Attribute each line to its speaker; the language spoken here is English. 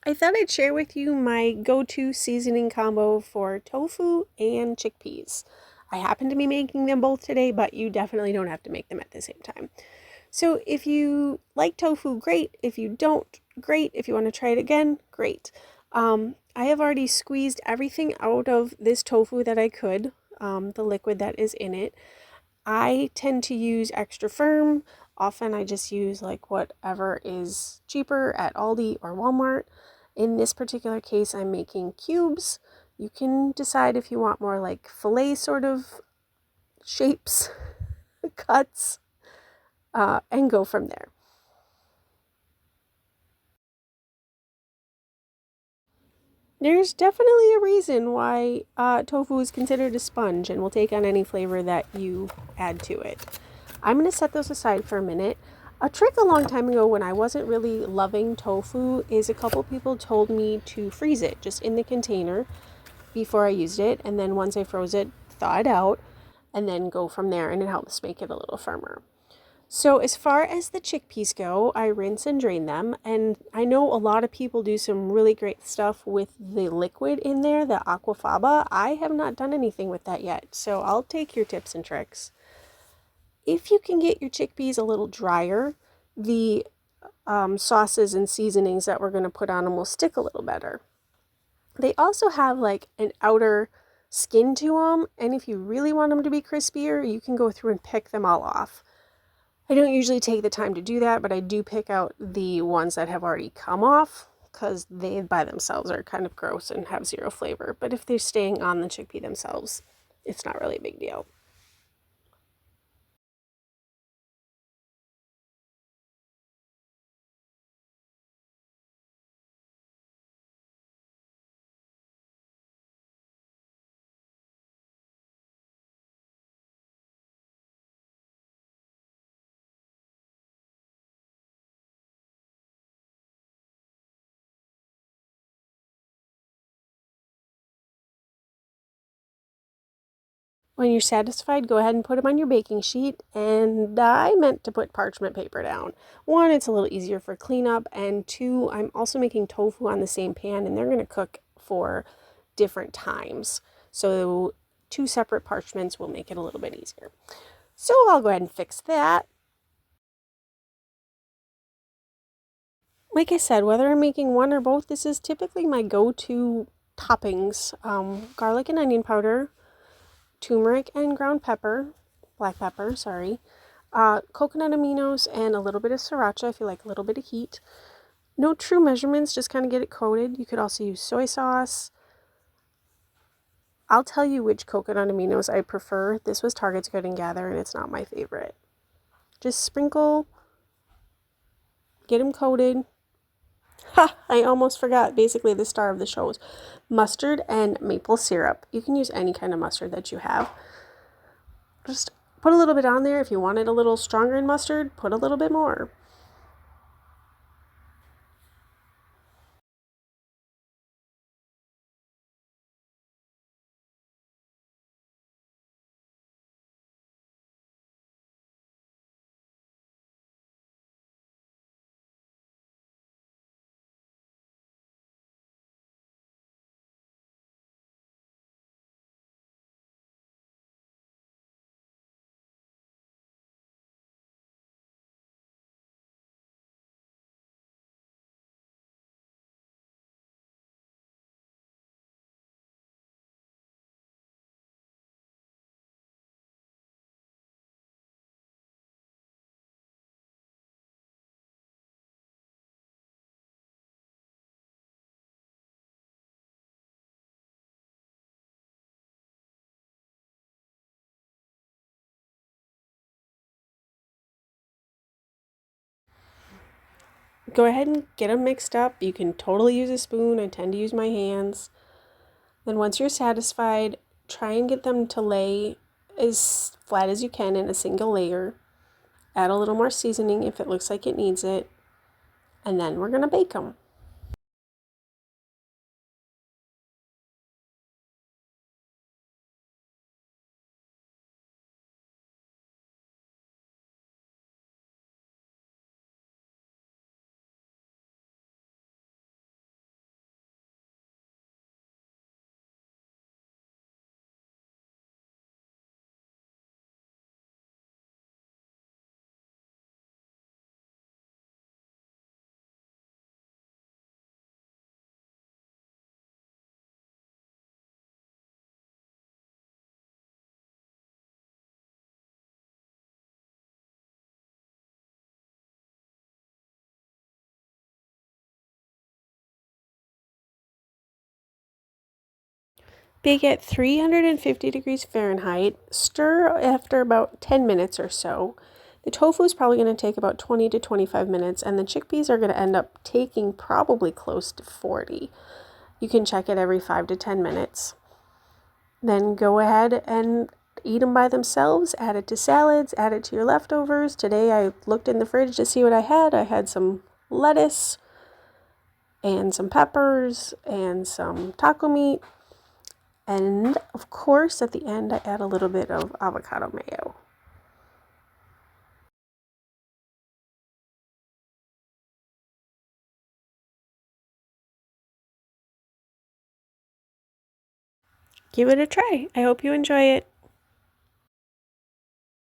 Speaker 1: I thought I'd share with you my go-to seasoning combo for tofu and chickpeas. I happen to be making them both today, but you definitely don't have to make them at the same time. So if you like tofu, great. If you don't, great. If you want to try it again, great. I have already squeezed everything out of this tofu that I could, the liquid that is in it. I tend to use extra firm. Often I just use like whatever is cheaper at Aldi or Walmart. In this particular case, I'm making cubes. You can decide if you want more like fillet sort of shapes, cuts, and go from there. There's definitely a reason why tofu is considered a sponge and will take on any flavor that you add to it. I'm going to set those aside for a minute. A trick a long time ago when I wasn't really loving tofu is a couple people told me to freeze it just in the container before I used it, and then once I froze it, thaw it out, and then go from there, and it helps make it a little firmer. So as far as the chickpeas go, I rinse and drain them, and I know a lot of people do some really great stuff with the liquid in there, the aquafaba. I have not done anything with that yet, so I'll take your tips and tricks. If you can get your chickpeas a little drier, the sauces and seasonings that we're going to put on them will stick a little better. They also have like an outer skin to them, and if you really want them to be crispier, you can go through and pick them all off. I don't usually take the time to do that, but I do pick out the ones that have already come off because they by themselves are kind of gross and have zero flavor. But if they're staying on the chickpea themselves, it's not really a big deal. When you're satisfied, go ahead and put them on your baking sheet. And I meant to put parchment paper down. One, it's a little easier for cleanup. And two, I'm also making tofu on the same pan and they're going to cook for different times. So two separate parchments will make it a little bit easier. So I'll go ahead and fix that. Like I said, whether I'm making one or both, this is typically my go-to toppings. Garlic and onion powder, turmeric and ground pepper, black pepper, sorry, coconut aminos, and a little bit of sriracha if you like a little bit of heat. No true measurements, just kind of get it coated. You could also use soy sauce. I'll tell you which coconut aminos I prefer. This was Target's Good and Gather, and it's not my favorite. Just sprinkle, get them coated. Ha! I almost forgot basically the star of the show is mustard and maple syrup. You can use any kind of mustard that you have. Just put a little bit on there. If you want it a little stronger in mustard, put a little bit more. Go ahead and get them mixed up. You can totally use a spoon. I tend to use my hands. Then once you're satisfied, try and get them to lay as flat as you can in a single layer. Add a little more seasoning if it looks like it needs it. And then we're going to bake them. Bake at 350 degrees Fahrenheit. Stir after about 10 minutes or so. The tofu is probably going to take about 20 to 25 minutes, and the chickpeas are going to end up taking probably close to 40. You can check it every 5 to 10 minutes. Then go ahead and eat them by themselves, add it to salads, add it to your leftovers. Today I looked in the fridge to see what I had. I had some lettuce and some peppers and some taco meat. And of course, at the end, I add a little bit of avocado mayo. Give it a try. I hope you enjoy it.